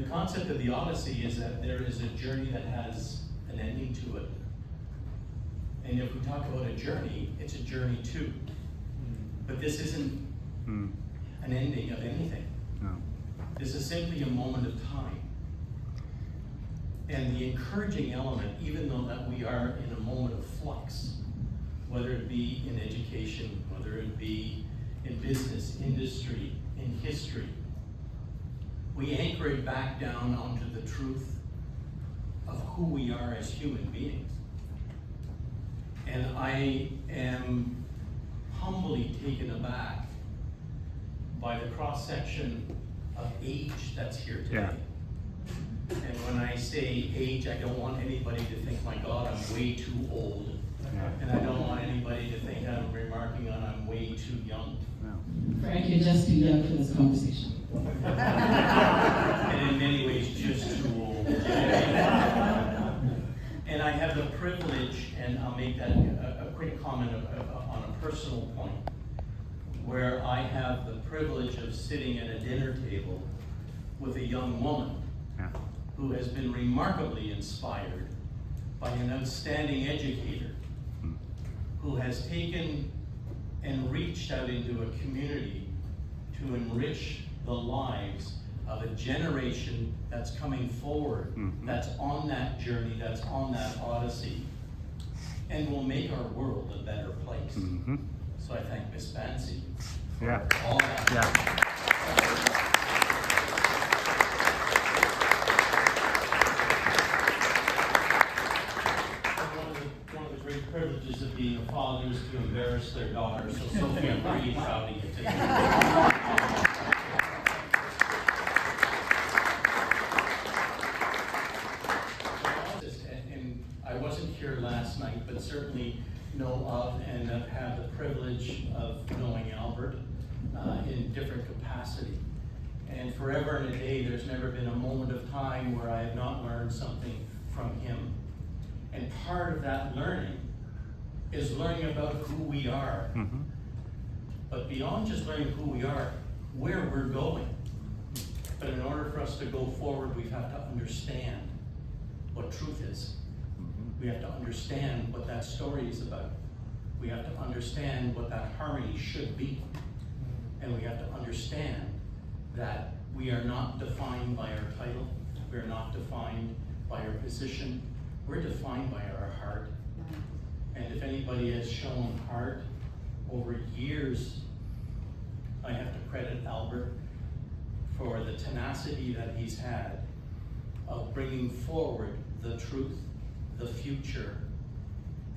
concept of the Odyssey is that there is a journey that has an ending to it. And if we talk about a journey, it's a journey too. But this isn't an ending of anything. No. This is simply a moment of time. And the encouraging element, even though that we are in a moment of flux, whether it be in education, whether it be in business, industry, in history, we anchor it back down onto the truth of who we are as human beings. And I am humbly taken aback by the cross-section of age that's here today. Yeah. And when I say age, I don't want anybody to think, my God, I'm way too old. Yeah. And I don't want anybody to think I'm remarking on I'm way too young. No. Frank, you're just too young for this conversation. And in many ways, just too old. And I have the privilege, and I'll make that a quick comment on a personal point, where I have the privilege of sitting at a dinner table with a young woman who has been remarkably inspired by an outstanding educator who has taken and reached out into a community to enrich the lives of a generation that's coming forward, that's on that journey, that's on that Odyssey, and will make our world a better place. So I thank Miss Bansi for all that. One of the great privileges of being a father is to embarrass their daughter. So Sophie, I'm really proud of you today. I wasn't here last night, but certainly know of and have had the privilege of knowing Albert in different capacity. And forever and a day, there's never been a moment of time where I have not learned something from him. And part of that learning is learning about who we are. But beyond just learning who we are, where we're going. But in order for us to go forward, we have to understand what truth is. We have to understand what that story is about. We have to understand what that harmony should be. And we have to understand that we are not defined by our title. We are not defined by our position. We're defined by our heart. And if anybody has shown heart over years, I have to credit Albert for the tenacity that he's had of bringing forward the truth, the future,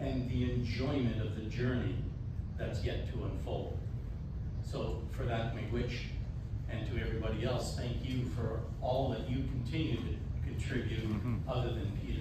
and the enjoyment of the journey that's yet to unfold. So for that, Miigwech, and to everybody else, thank you for all that you continue to contribute other than Peter.